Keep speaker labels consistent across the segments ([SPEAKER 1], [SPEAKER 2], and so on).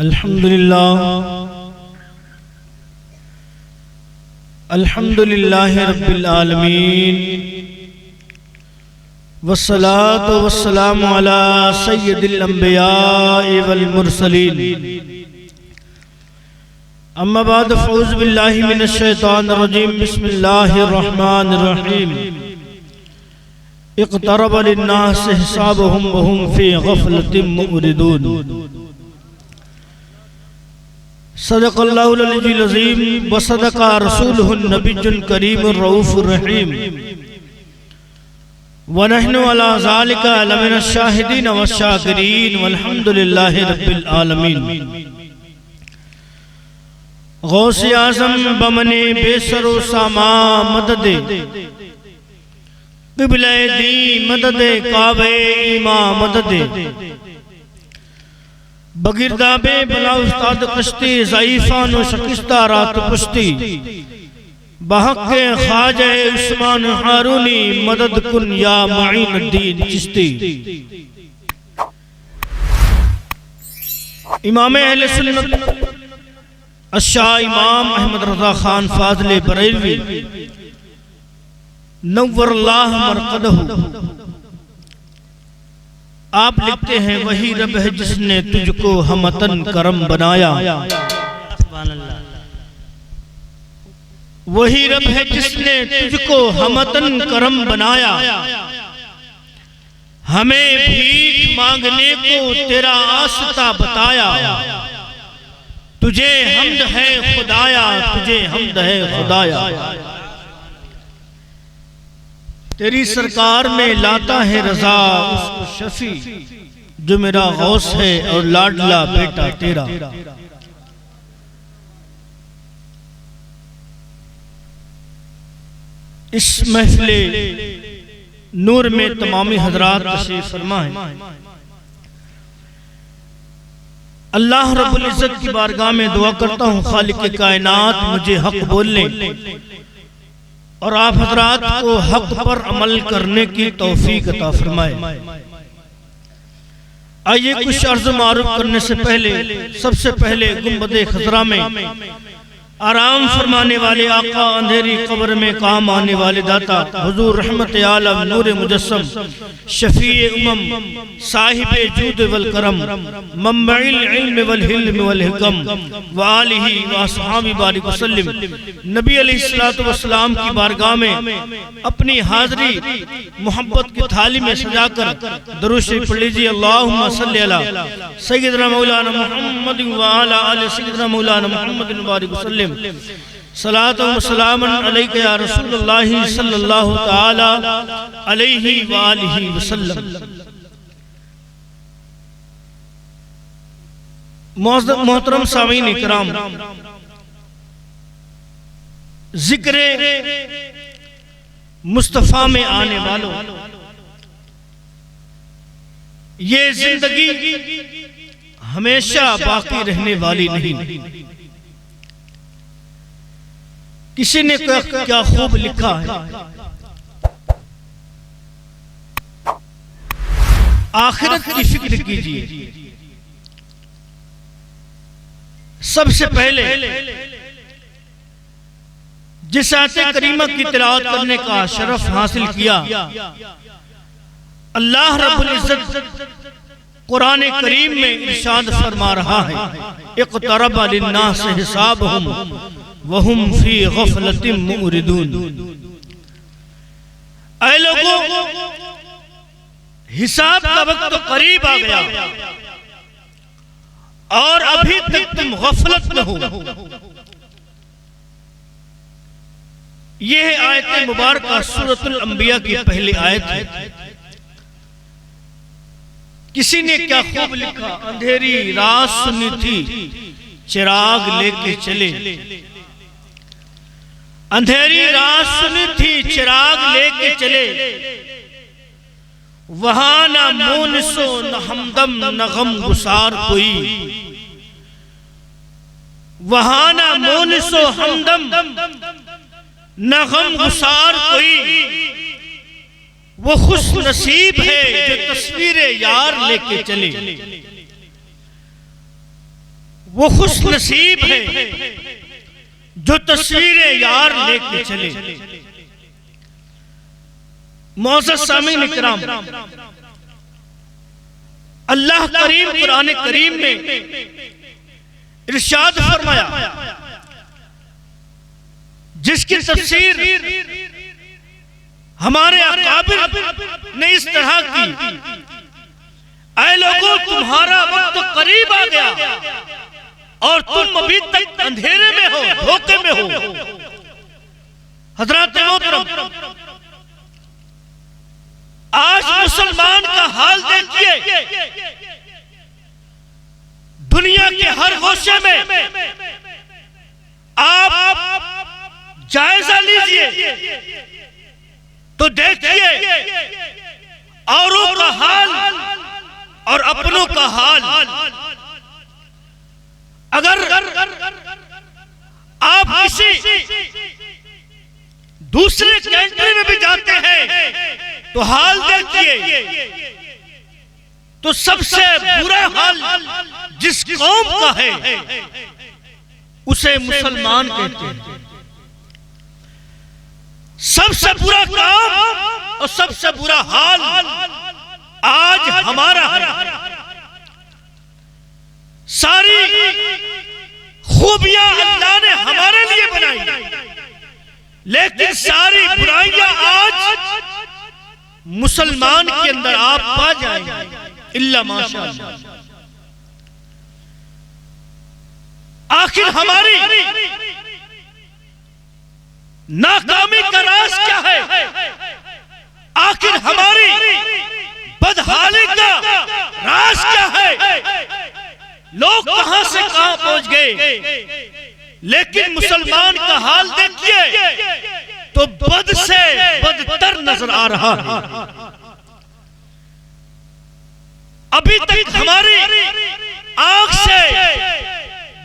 [SPEAKER 1] अल्हम्दुलिल्लाह रब्बिल आलमीन वस्सलातु वस्सलामु अला सय्यिदिल अंबिया'i वल मुरसलीन अम्मा बाद फ़ऊज़ु बिल्लाहि मिनश शैतानिर रजीम बिस्मिल्लाहिर रहमानिर रहीम इक़्तरब लिन्नासि हिसाबुहुम व हुम फ़ी ग़फ़लतिन मुअरिदून सदक़ल्लाहुल अलीयुल अज़ीम व सदक़ा रसूलुहुन नबियुल करीमुर रऊफ़ुर रहीम व नहनु अला ज़ालिका लमिनश शाहिदीन वश्शाकिरीन वल्हम्दुलिल्लाहि रब्बिल आलमीन। गौसे आज़म बमने बेसरो सामा मददे क़िबले दी मददे काबे ईमा मददे बगिरदाबे बला उस्ताद कश्ती ज़ईफ़ान व शकिस्ता रात पुश्ती बहक़े ख्वाजा उस्मान हारूनी मदद कुन या मुईनुद्दीन चिश्ती। इमाम अहले सुन्नत अशाह इमाम अहमद रज़ा खान फाज़ले बरेलवी नव्वरल्लाह मरक़दहू आप लिखते हैं वही रब है जिसने तुझको हमतन करम बनाया। वही रब है जिसने तुझको हमतन करम बनाया। हमें भीख मांगने को तेरा आस्ता बताया। तुझे हम्द है खुदाया, तुझे हम्द है खुदाया। तेरी सरकार में लाता है रजा उसको शफी जो मेरा गौस है और लाडला बेटा तेरा। इस महफिले नूर में तमामी हजरात तशरीफ फरमा है। अल्लाह रब्बुल इज्जत की बारगाह में दुआ करता हूँ खालिक कायनात मुझे हक बोलने और आप हजरात को हक पर अमल करने की तौफीक अता फरमाए। आइए कुछ अर्ज़ मारूफ करने से पहले सबसे पहले गुंबदे खज़रा में आराम फरमाने वाले आका, अंधेरी कब्र में काम आने वाले दाता, हुजूर रहमत आलम नूर मुजस्सम शफीए उम्मम साहिबे जूद वल करम मंबइल इल्म वल हिल्म वल हिकम व आलिही व अस्हाबी बारिक वसल्लम नबी अलैहिस्सलातु वस्सलाम की बारगाह में अपनी हाज़री मोहब्बत की थाली में सजाकर दरूद शरीफ पढ़ लीजिए। अल्लाहुम्मा सल्लि अला सय्यिदना मौलाना मुहम्मद व अला आलि सय्यिदना मौलाना मुहम्मद बारिक वसल्लम सलातु व सलामन अलैका या रसूलुल्लाह सल्लल्लाहु तआला अलैहि व आलिहि वसल्लम। मोहतरम सामीन इकराम, जिक्र मुस्तफा में आने वालों, ये जिंदगी हमेशा बाकी रहने वाली नहीं। किसी ने क्या खूब लिखा है, आखिरत की फिक्र कीजिए। सबसे पहले जिस आयत करीमा की तिलावत करने का शरफ हासिल किया, अल्लाह रब्बुल इज्जत कुरान करीम में इरशाद फरमा रहा है, इक़्तरब लिन्नासि हिसाबुहुम वहुम फी ग़फ़लतिन मुअरिदून। ऐ लोगों, हिसाब का वक्त तो करीब आ गया और अभी तक तुम गफलत में हो। यह आयत मुबारक सूरतुल अंबिया की पहली आयत है। किसी ने क्या खूब लिखा, अंधेरी रात सुनी थी चिराग लेके चले। अंधेरी रात सुनी थी चिराग लेके चले, वहां ना मोनिसो न हमदम न गम गुसार कोई। वहां ना मोनिसो हमदम न गम गुसार कोई। वो खुश नसीब है जो तस्वीर यार लेके चले। वो खुश नसीब है जो तस्वीरें यार लेके चले। मौजूद सामीन इकराम, अल्लाह करीम कुरान करीम में इरशाद फरमाया, जिसकी तफसीर हमारे अकाबिर ने इस तरह की, ऐ लोगों तुम्हारा वक्त तो करीब आ गया और तुम अभी तक अंधेरे में हो, धोखे में हो। हजरत मोहतरम, आज मुसलमान का हाल देखिए, दुनिया के हर गोशे में आप जायजा लीजिए तो देखिए औरों का हाल और अपनों का हाल। अगर आप किसी दूसरे कंट्री में भी जाते हैं तो हाल देखिए, तो सबसे बुरा हाल जिस कौम का है उसे मुसलमान कहते हैं। सबसे बुरा काम और सबसे बुरा हाल आज हमारा है। सारी खूबियां अल्लाह ने हमारे लिए बनाई, लेकिन सारी बुराइयां आज मुसलमान के अंदर आप पा जाएंगे, इल्ला माशाअल्लाह। आखिर हमारी नाकामी का राज क्या है? आखिर हमारी बदहाली का राज क्या है? लोग कहां से कहां पहुंच गए, लेकिन मुसलमान का हाल देखिए तो बद से बदतर नजर आ रहा है। अभी तक हमारी आंख से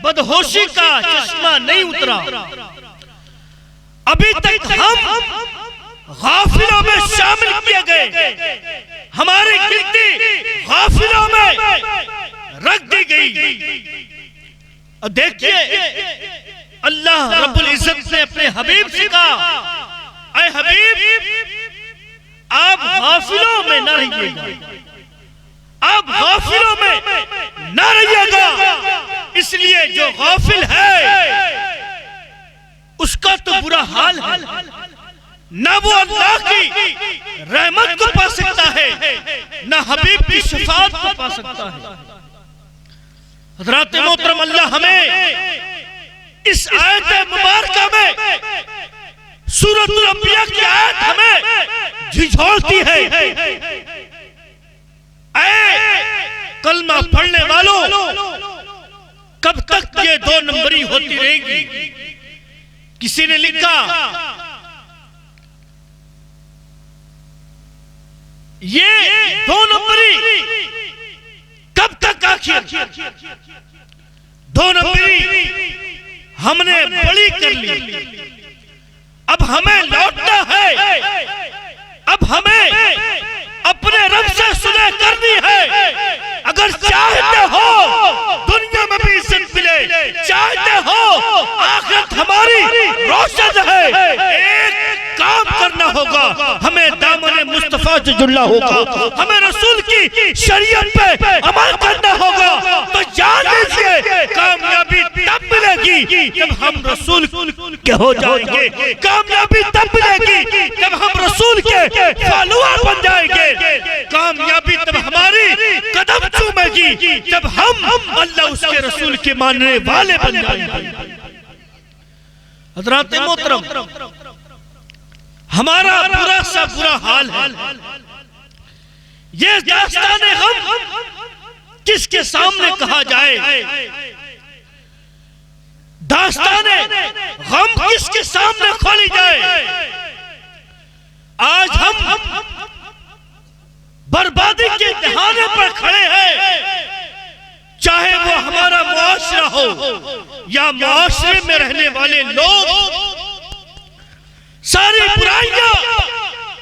[SPEAKER 1] बदहोशी का चश्मा नहीं उतरा, अभी तक हम गाफिलों में शामिल किए गए, हमारी गिनती गाफिलों में रख दी गई। और देखिए अल्लाह रब्बुल इज्जत ने अपने हबीब से कहा, ऐ हबीब आप गाफिलों में न रहिएगा, आप गाफिलों में न रहिएगा, इसलिए जो गाफिल है उसका तो बुरा हाल है, ना वो अल्लाह की रहमत को पा सकता है, ना हबीब की शफाअत को पा सकता है। हज़रात मोहतरम, अल्लाह हमें इस आयत मुबारका में, सूरतुल अंबिया की आयत हमें झिझोड़ती है। ऐ कलमा पढ़ने वालों, कब तक ये दो नंबरी होती रहेगी? किसी ने लिखा, ये दो नंबरी कब तक? आखिर दो नंबरी हमने बड़ी कर ली, अब हमें लौटना है, अब हमें अपने रब से सुलह करनी है। अगर चाहते हो दुनिया में भी इज्जत मिले, चाहते हो आखिरत हमारी रोशन है, एक काम करना होगा, हमें दामन मुस्तफा से जुड़ना होगा, हमें रसूल की शरीयत पे अमल करना होगा। तो जान लीजिए कामयाबी तब मिलेगी जब हम रसूल के हो जाएंगे, कामयाबी तब मिलेगी जब हम रसूल के फॉलोअर बन जाएंगे, कामयाबी तब हमारी कदम चूमेगी जब हम अल्लाह उसके रसूल के मानने वाले बन जाएंगे। हज़रात मोहतरम, हमारा बुरा सा बुरा हाल है। ये दास्ताने हम किसके सामने कहा जाए? दास्ताने हम किसके सामने खोली जाए? आज हम बर्बादी के दहाने पर खड़े हैं, चाहे वो हमारा मुआशरा हो या मुआशरे में रहने वाले लोग। सारी बुराइयां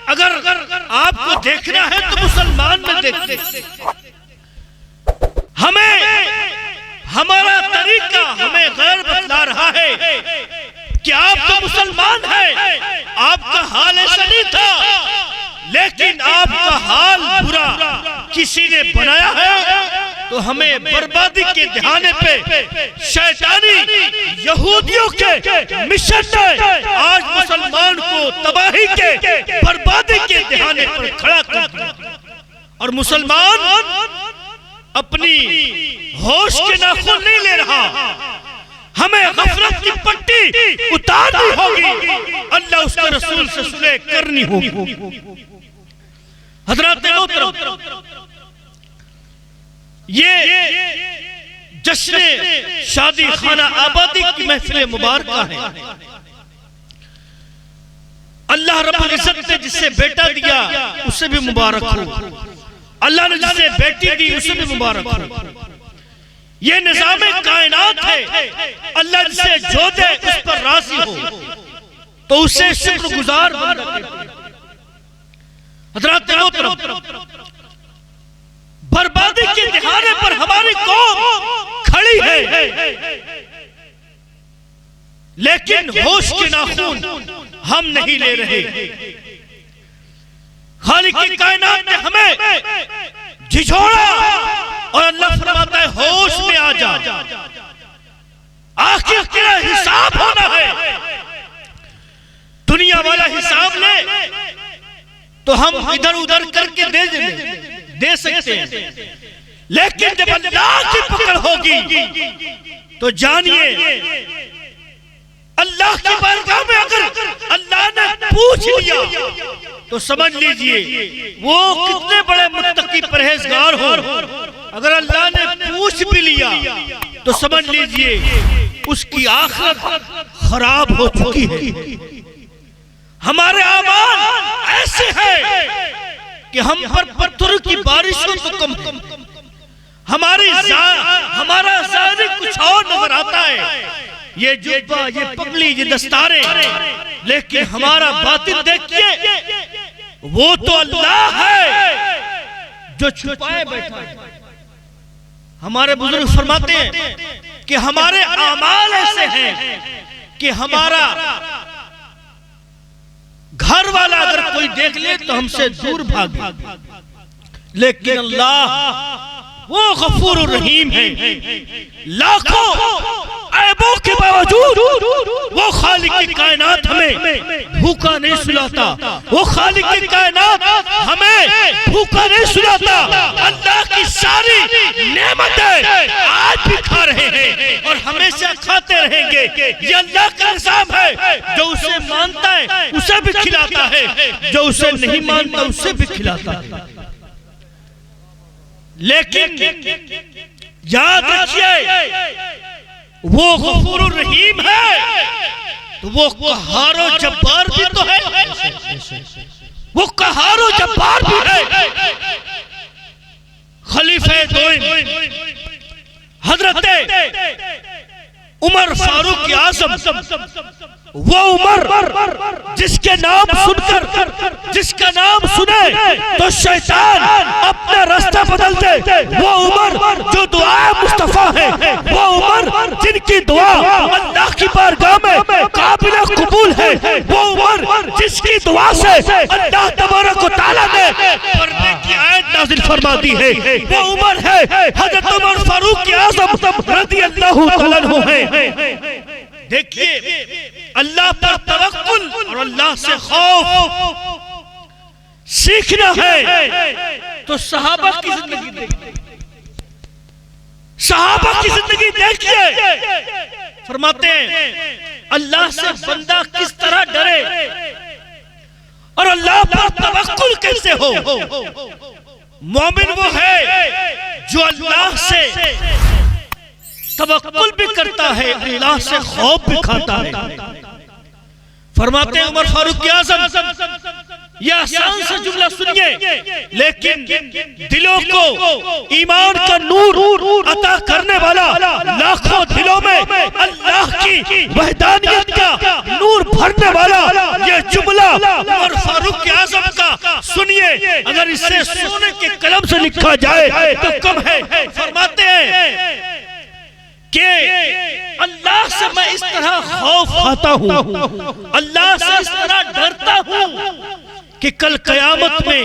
[SPEAKER 1] अगर आपको देखना है तो मुसलमान में देखते। हमें हमारा तरीका हमें गैर बतला रहा है कि आप तो मुसलमान हैं, आपका हाल ऐसा नहीं था, लेकिन आपका हाल बुरा किसी ने बनाया है, तो हमें बर्बादी के ध्यान पे शैतानी यहूदियों के मिशन ने आज मुसलमान को तबाही के बर्बादी के ध्यान पर खड़ा कर दिया। और मुसलमान अपनी होश के नाखून नहीं ले रहा, हमें गफलत की पट्टी उतारनी होगी, अल्लाह उसके रसूल से सुलह करनी होगी। हज़रात मोहतरम, ये जश्न शादी खाना आबादी की महफिल मुबारक है। अल्लाह रब्बुल इज्जत ने जिसे बेटा दिया उसे भी मुबारक हो, अल्लाह ने जिसे बेटी दी उसे भी मुबारक हो। ये निज़ाम कायनात है, अल्लाह जिसे जो दे उस पर राजी हो तो उसे शुक्रगुजार बंदा कहते हैं। हज़रात मोहतरम, बर्बादी के दिहाने पर हमारी कौम खड़ी है, लेकिन होश के नाखून हम नहीं ले रहे। खालिक की कायनात ने हमें झिझोड़ा और अल्लाह फरमाता है होश में आ जा, आखिर तेरा हिसाब होना है। दुनिया वाला हिसाब ले तो हम इधर उधर करके दे सकते हैं, लेकिन जब अल्लाह की पकड़ होगी तो जानिए अल्लाह की बारगाह में अगर अल्लाह ने पूछ लिया तो समझ लीजिए वो कितने बड़े मुत्तकी परहेजगार हो। अगर अल्लाह ने पूछ भी लिया तो समझ लीजिए उसकी आखिरत खराब हो चुकी है। हमारे आमाल ऐसे हैं कि हम पर पत्थर की बारिश हो तो कम है, हमारा ज़ाहिर कुछ और नजर आता है, ये जुब्बा, ये पगड़ी, ये दस्तारे, लेकिन हमारा बातिन देखिए वो तो अल्लाह है जो छुपाए बैठा है। हमारे बुजुर्ग फरमाते हैं कि हमारे आमाल ऐसे हैं कि हमारा घर वाला अगर कोई देख ले तो हमसे दूर भागे, लेकिन अल्लाह वो गफूर रहीम है। लाखों ऐबों के बावजूद वो खालिक की कायनात हमें भूखा नहीं सुलाता, वो खालिक की कायनात हमें भूखा नहीं सुलाता। अल्लाह की सारी नेमतें आज भी खा रहे हैं और हमेशा खाते रहेंगे। ये अल्लाह का निज़ाम है, जो उसे मानता है उसे भी खिलाता है, जो उसे नहीं मानता उसे भी खिलाता है। लेकिन याद रखिए वो गफूर रहीम है तो वो कहारो जब्बार भी तो है, वो कहारो जब्बार भी है। खलीफे दोइन हजरत उमर फारूक आज़म, वो उमर जिसके नाम सुनकर, जिसका नाम सुने तो शैतान अपना रास्ता बदल दे, वो उमर जो दुआ मुस्तफा है, वो उमर जिनकी दुआ अल्लाह की बारगाह में काबिल कबूल है, वो उमर जिसकी दुआ से अल्लाह तबारक व तआला ने पर्दे की आयत नाज़िल फरमा दी है, वो उमर है हज़रत उमर फारूक आज़म रज़ियल्लाहु तआला अन्हु है। देखिए अल्लाह पर तवक्कुल और अल्लाह से खौफ सीखना है तो सहाबा की जिंदगी देखिए, सहाबा की जिंदगी देखिए। फरमाते हैं अल्लाह से बंदा किस तरह डरे और अल्लाह पर तवक्कुल कैसे हो। मोमिन वो है जो अल्लाह से तवक्कुल भी करता है, अल्लाह से खौफ भी खाता है। फरमाते हैं उमर फारूक आज़म, यह आसान सा जुमला सुनिए, लेकिन दिलों को ईमान का नूर अता करने वाला, लाखों दिलों में अल्लाह की वहदानियत का नूर भरने वाला यह जुमला उमर फारूक आज़म का सुनिए। अगर इसे सोने के कलम से लिखा जाए तो कम है। फरमाते हैं कि अल्लाह से मैं इस तरह खौफ खाता हूं, अल्लाह से इस तरह डरता हूं कि कल कयामत में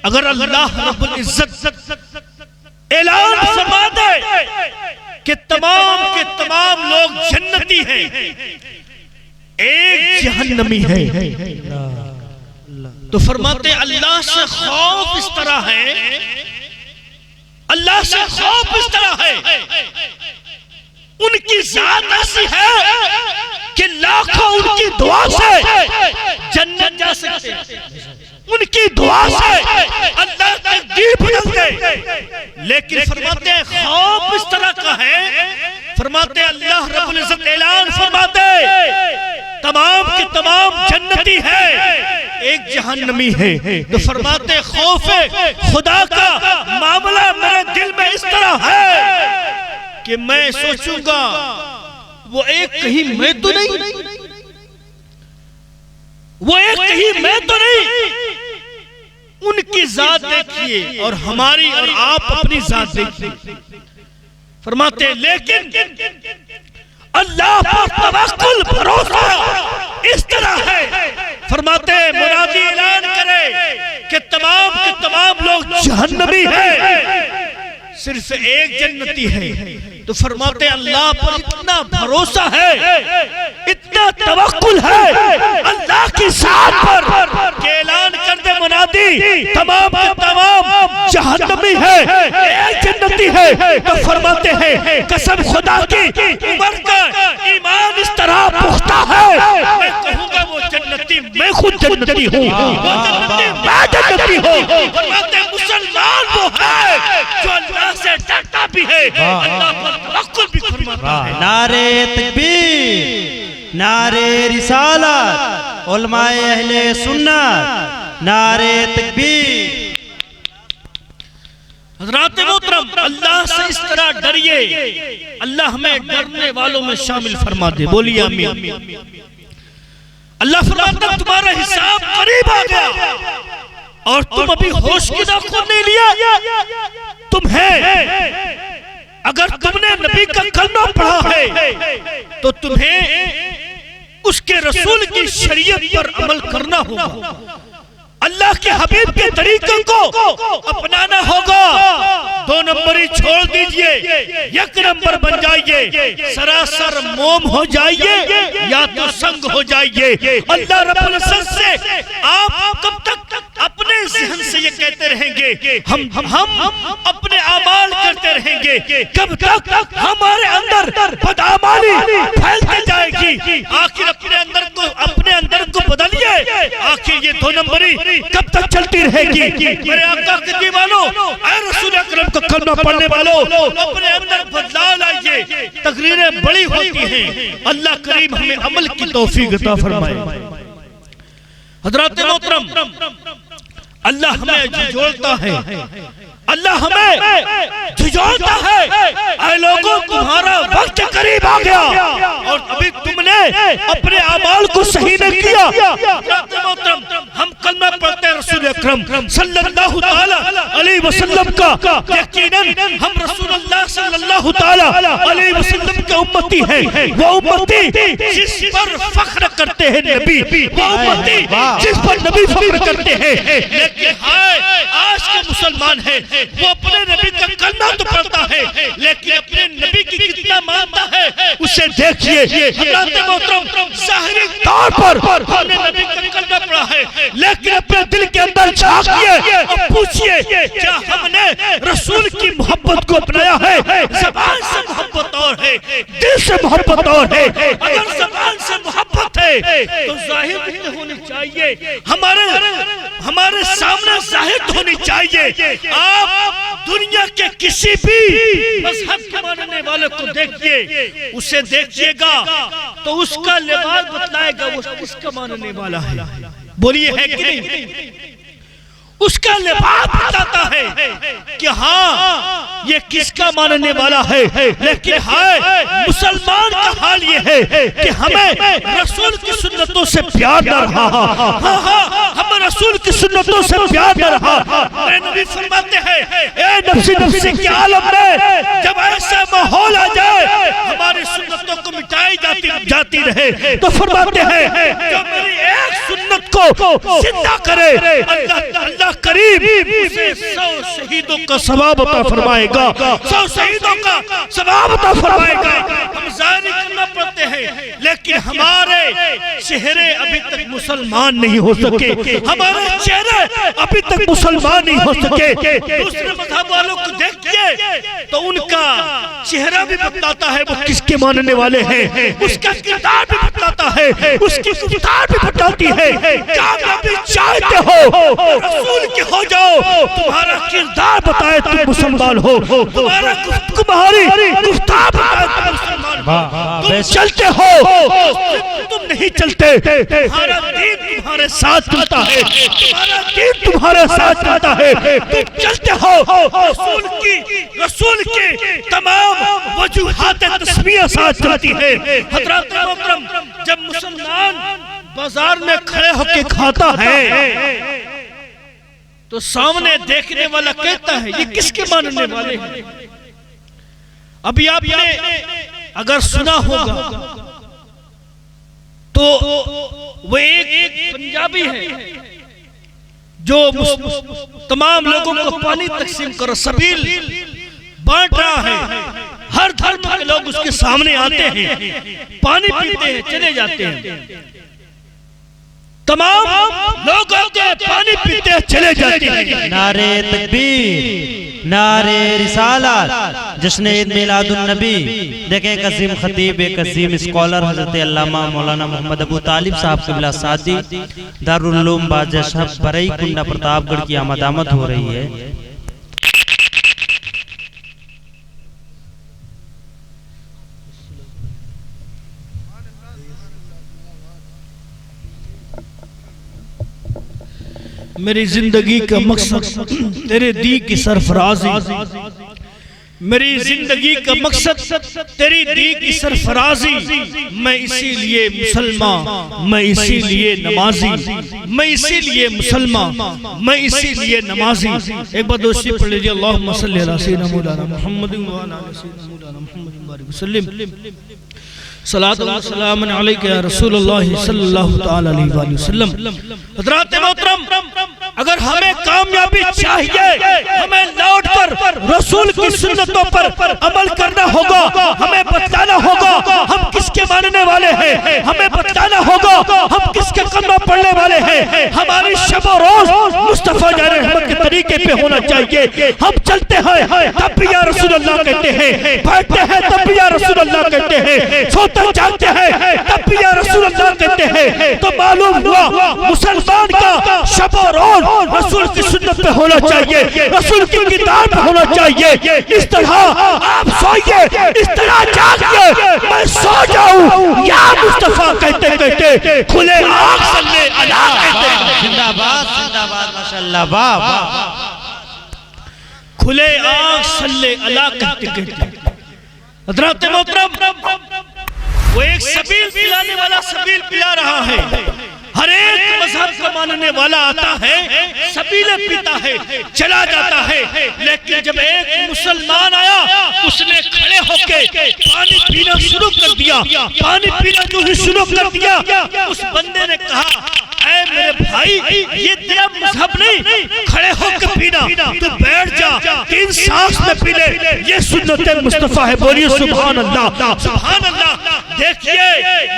[SPEAKER 1] अगर अल्लाह रब्बुल इज्जत ऐलान फरमा दे कि तमाम के तमाम लोग जन्नती हैं, एक जहन्नमी है, तो फरमाते अल्लाह से खौफ इस तरह है, अल्लाह से खौफ इस तरह है, उनकी जात ऐसी है कि लाखों उनकी दुआ से जन्नत जा सकते हैं, उनकी दुआ से अल्लाह तकदीर बदल दे। लेकिन फरमाते हैं खौफ इस तरह का है, फरमाते अल्लाह रब्बुल इज्जत ऐलान फरमाते तमाम के तमाम जन्नती है, एक जहन्नमी है, तो फरमाते खौफ खुदा का मामला मेरे दिल में इस तरह है कि मैं सोचूंगा वो एक कहीं मैं तो नहीं, वो एक कहीं मैं तो नहीं, उनकी जात देखिए और हमारी और आप अपनी जात देखिए। फरमाते लेकिन अल्लाह पर तवक्कुल भरोसा इस तरह है, फरमाते मुनादी ऐलान करे कि तमाम के तमाम लोग जहन्नमी हैं, सिर्फ एक जन्नती है, तो फरमाते अल्लाह पर इतना भरोसा है, इतना तवक्कुल है अल्लाह की जात पर कि ऐलान कर दे मुनादी तमाम के तमाम जहन्नमी है, एक जन्नती है, तो फरमाते हैं कसम खुदा की उमर का ईमान इस तरह पुख्ता है, मैं कहूंगा वो जन्नती मैं खुद जन्नती हूँ, वो जन्नती मैं जन्नती हूँ। फरमाते मुसलमान वो है जो अल्लाह से डरता भी है, अल्लाह पर तवक्कुल भी फरमाता है।
[SPEAKER 2] नारे तकबीर, नारे रिसालत, उलमाए अहले सुन्नत, नारे तकबीर।
[SPEAKER 1] हज़रात मोहतरम अल्लाह से इस तरह डरिए, अल्लाह हमें डरने वालों में शामिल फरमा दे, बोलिए आमीन। अल्लाह फरमाता तुम्हारा हिसाब करीब आ गया और तुम अभी होश की दाखिल नहीं लिया, तुम्हें अगर तुमने नबी का कलमा पढ़ा है तो तुम्हें उसके रसूल की शरीयत पर अमल करना होगा, अल्लाह के हबीब के तरीकों को अपनाना होगा। 2 नंबरी छोड़ दीजिए, 1 नंबर बन जाइए, सरासर मोम हो जाइए या तो संग हो जाइए। अल्लाह रब्बुल इज्जत से आप कब तक अपने ज़हन से ये कहते रहेंगे हम अपने अमाल करते रहेंगे, कब तक हमारे अंदर बदअमाली फैलती जाएगी। आखिर अपने अंदर को बदलिए, आखिर ये 2 नंबरी कब तक चलती रहेगी। मेरे आका के दीवानों, ऐ रसूल अकरम का कलमा पढ़ने वालों, अपने अंदर बदलाव लाइए, तकरीरें बड़ी होती हैं। अल्लाह करीम हमें अमल की तौफीक अता फरमाए। हज़रात मोहतरम अल्लाह हमें झिझोड़ता है, अल्लाह हमें झिझोड़ता है, ऐ लोगों तुम्हारा वक्त करीब आ गया और अभी तुमने अपने अमाल को सही नहीं किया। हम कलमा पढ़ते हैं रसूल अकरम सल्लल्लाहु ताला अलैहि वसल्लम का, यकीनन हम रसूलुल्लाह सल्लल्लाहु ताला अलैहि वसल्लम के उम्मती हैं, वो उम्मती जिस पर फख्र करते हैं नबी, वो उम्मती जिस पर नबी फख्र करते हैं। लेकिन हाय आज के मुसलमान हैं, वो अपने नबी का कलमा तो पढ़ता है लेकिन अपने नबी की कितना मानता है उसे देखिए। हज़रात मोहतरम ज़ाहिरी तौर पर हमने नबी का कलमा पढ़ा है, लेकिन अपने दिल के अंदर झांकिए और पूछिए क्या हमने रसूल की मोहब्बत को अपनाया है। ज़बान से मोहब्बत और है, दिल से मोहब्बत और है। अगर ज़बान से मोहब्बत है तो ज़ाहिर नहीं होनी चाहिए, हमारे सामने ज़ाहिर होनी चाहिए। आप दुनिया के किसी भी मजहब के मानने वाले को देखिए, उसे देखिएगा तो उसका लिबास बतलाएगा वो किसका मानने वाला है। बोलिए है कि नहीं? उसका लिबास बताता है कि हाँ ये किसका मानने वाला है। लेकिन हाय मुसलमान का हाल ये है कि हमें रसूल की सुन्नतों से प्यार न रहा। हम रसूल की सुन्नतों से प्यार न रहा। नबी फरमाते हैं ए नफ्सी नफ्सी के आलम में जब ऐसा माहौल आ जाए जाती रहे। तो फरमाते हैं जो मेरी एक सुन्नत को जिंदा करे अल्लाह करीब उसे 100 शहीदों का सवाब अता फरमाएगा, 100 शहीदों का सवाब अता फरमाएगा। हम जाहिर करना पड़ते हैं, लेकिन हमारे चेहरे अभी तक मुसलमान नहीं हो सके, हमारे चेहरे अभी तक मुसलमान नहीं हो सके। दूसरे मज़हब वालों को देखिए तो उनका चेहरा भी बतलाता है वो किसके मानने वाले हैं, उसका किरदार भी बतलाता है, उसकी गुफ्तार भी बतलाती है। कामयाबी चाहते हो रसूल के हो जाओ, तुम्हारा किरदार बताए तुम मुसलमान हो, तुम्हारी गुफ्तार बताए तुम मुसलमान हो। तुम चलते हो तुम नहीं चलते, तुम्हारा दीन तुम्हारे साथ चलता है, तुम्हारा दीन तुम्हारे साथ चलता है। तुम चलते हो रसूल की तमाम वजूहात तस्मीर साथ चलती है। हज़रात मोहतरम, जब मुसलमान बाजार में खड़े होकर खाता है तो सामने देखने वाला कहता है ये किसके मानने वाले हैं। अभी आपने अगर सुना होगा तो वो एक पंजाबी है जो तमाम लोगों को पानी तकसीम कर सबील बांट रहा है। हर धर्म के लोग उसके सामने आते हैं, पानी पीते हैं, चले जाते हैं, तमाम लोग आके पानी पीते हैं, चले जाते हैं।
[SPEAKER 2] नारे तकबीर, नारे रिसालत, जश्न ईद मिलादुन नबी। देखें एक अजीम खतीब, एक अजीम स्कॉलर हजरत अल्लामा मौलाना मोहम्मद अबू तालिब साहब क़िबला सादी दारुल उलूम बादशाह शहर बरई कुंडा प्रतापगढ़ की आमद हो रही है।
[SPEAKER 1] मेरी जिंदगी का मकसद तेरे दी की सरफराजी, मेरी जिंदगी का मकसद तेरी दी की सरफराजी। मैं इसीलिए मुसलमान, मैं इसीलिए नमाजी, मैं इसीलिए मुसलमान, मैं इसीलिए नमाजी। एक बार दोस्ती पढ़ लीजिए, अल्लाहुम्मा सल्ली अला सय्यिदिना मौलाना मुहम्मद व अला आलि सय्यिदिना मौलाना मुहम्मद बारिक वसल्लम। सलातो व सलाम अलैका या रसूलुल्लाह सल्लल्लाहु तआला अलैहि वसल्लम। हज़रात मोहतरम, अगर हमें कामयाबी चाहिए, हमें लौटकर रसूल की सुन्नतों पर अमल करना होगा। हमें बताना होगा हम किसके मानने वाले हैं, हमें बताना होगा हम किसके कदम पढ़ने वाले हैं। हमारी शब रोज मुस्तफा जान रहमत के तरीके पे होना चाहिए। हम चलते हैं तब भी या रसूल अल्लाह कहते हैं, बैठते हैं तब भी या रसूल अल्लाह कहते हैं, सोते जागते हैं तब भी या रसूल अल्लाह कहते हैं। तो मालूम हुआ मुसलमान का शब रोज रसूल की सुन्नत पे होना चाहिए, रसूल की किताब पे होना चाहिए। इस तरह आप सोइए, इस तरह जागिए, मैं सो जाऊं या मुस्तफा कहते कहते खुले आँख सल्ले अला कहते।
[SPEAKER 2] जिंदाबाद जिंदाबाद माशाअल्लाह, वाह वाह।
[SPEAKER 1] खुले आँख सल्ले अला कहते कहते हज़रात मोहतरम, वो एक सबील पिलाने वाला सबील पिला रहा है। हर एक मजहब का मानने वाला आता है, सबीले पीता है, चला जाता है। लेकिन जब एक मुसलमान आया, उसने खड़े होके पानी पीना शुरू कर दिया, पानी पीना जो ही शुरू कर दिया, उस बंदे ने कहा ऐ मेरे भाई, ये तेरा मजहब नहीं, खड़े होकर पीना, तू बैठ जा, 3 सांस में पी ले, ये सुन्नत मुस्तफा है। बोलिए सुभान अल्लाह, सुभान अल्लाह। देखिए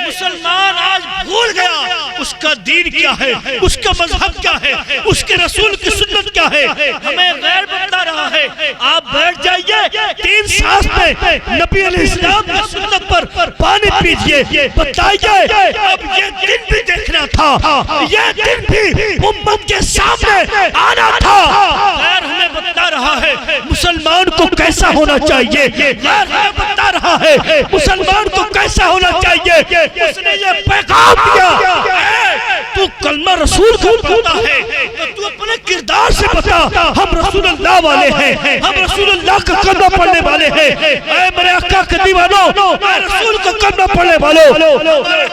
[SPEAKER 1] मुसलमान आज भूल गया उसका दीन क्या है, उसका मजहब क्या है, उसके रसूल की सुन्नत क्या है। हमें गैर बता रहा है, आप बैठ जाइए, 3 सांस में नबी अलैहिस्सलाम की सुन्नत पर पानी पीजिए, बताइए। अब ये दिन भी देखना था, ये दिन भी उम्मत के सामने आना था। गैर हमें बता रहा है मुसलमान को कैसा होना चाहिए, गैर हमें बता रहा है मुसलमान को कैसा होना चाहिए। उसने ये पैगाम दिया, तू कलमा रसूल को पढ़ता है तो तू अपने किरदार से बता, हम रसूल अल्लाह वाले हैं, हम रसूल अल्लाह का कलमा पढ़ने वाले हैं। ऐ मेरे आका के दीवानों, मैं रसूल का कलमा पढ़ने वालों,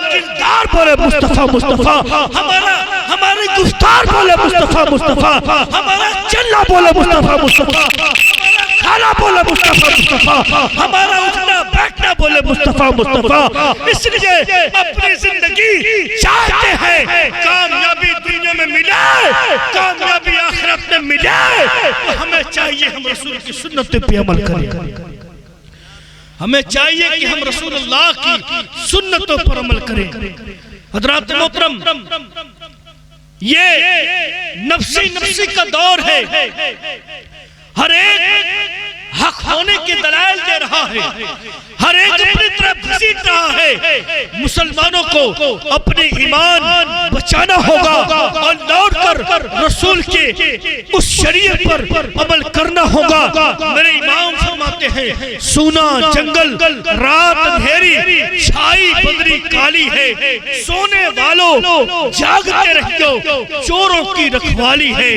[SPEAKER 1] किरदार बोले मुस्तफा मुस्तफा, हमारी गुफ्तार बोले मुस्तफा मुस्तफा, हमारा चलना बोले मुस्तफा मुस्तफा, खाना बोले मुस्तफा मुस्तफा, हमारा उठना बैठना बोले मुस्तफा मुस्तफा। इसलिए अपनी जिंदगी चाहते हैं कामयाबी दुनिया में मिले, कामयाबी आखिरत में मिले, तो हमें चाहिए हम रसूल की सुन्नत पे अमल करें। हमें चाहिए कि हम रसूलुल्लाह की सुन्नतों पर अमल करें। हज़रात मोहतरम, ये नफ्सी नफ्सी का दौर है। हर एक हक होने के दलाइल दे रहा है, हर एक अपनी तरफ घसीट रहा है। मुसलमानों को अपने ईमान बचाना होगा और लौटकर रसूल के उस शरीयत पर अमल करना होगा। मेरे इमाम फरमाते हैं, सूना जंगल रात अंधेरी, छाई बदरी काली है, सोने वालों जागते रहियो, चोरों की रखवाली है।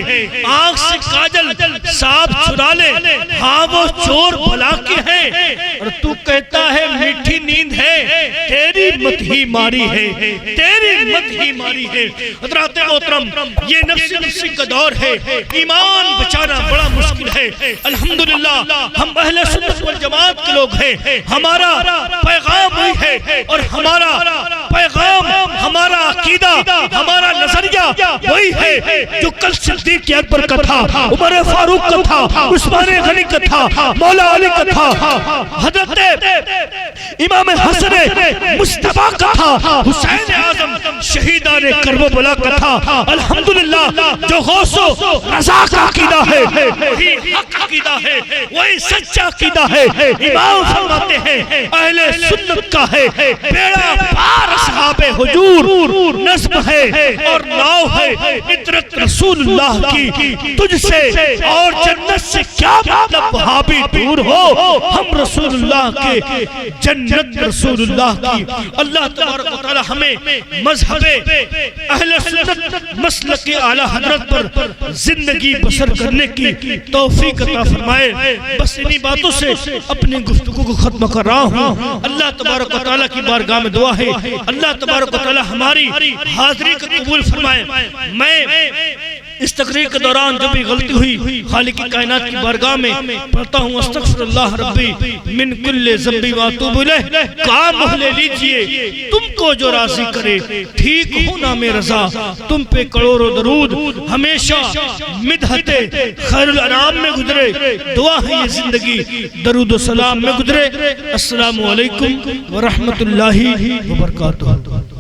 [SPEAKER 1] आंख से काजल साफ छुड़ा ले, हाँ वो चोर भला के है, और तू कहता है मीठी नींद है, तेरी मत ही मारी है, तेरी मत ही मारी है। हज़रात मोहतरम, ये नफ्सी नफ्सी का दौर है, ईमान बचाना बड़ा मुश्किल है। अल्हम्दुलिल्लाह हम अहले सुन्नत वल जमात के लोग हैं, हमारा पैगाम वही है, और हमारा पैगाम, हमारा अकीदा, हमारा नजरिया वही है जो कल सिद्दीक़ अकबर का था, उमर फारूक का था, उस्मान गनी का था, मौला अली का था, हजरत इमाम हसन मुस्तफा का था, हुसैन आजम शहीदान करबला का था। अल्हम्दुलिल्लाह जो गौसो रज़ा का अकीदा है वही हक अकीदा है, वही सच्चा अकीदा है। इमाम फरमाते हैं अहले सुन्नत का है बेड़ा पार असहाबे हुजूर, नस्ब है और नाव है इतरत रसूलुल्लाह की, तुझसे और जन्नत से क्या मतलब वहाबी दूर हो, हम रसूलुल्लाह के जन्नत रसूलुल्लाह की। अल्लाह तबारक व तआला हमें मज़हबे अहले सुन्नत मसलक के आला हजरत पर जिंदगी बसर करने की तौफीक अता फरमाए। बस इन्हीं बातों से अपनी गुफ्तगू को खत्म कर रहा हूँ। अल्लाह तबारक व तआला की बारगाह में दुआ है, अल्लाह तबारक व तआला हमारी हाज़िरी को कबूल फरमाए। मैं इस तकरीर के दौरान जो भी गलती हुई खालिक की कायनात की बारगाह में पढ़ता हूँ, अस्तगफिरुल्लाह रब्बी मिन कुल्ले ज़ंबी व अतूबु इलैह। काम मोहले लीजिए तुमको जो राज़ी करे, ठीक हो ना में रज़ा, तुम पे करोड़ों दरूद, हमेशा मिदहते खैरुल अनाम में गुजरे, दुआ है ये जिंदगी दरूद व सलाम में गुजरे। अस्सलामु अलैकुम व रहमतुल्लाहि व बरकातुहू।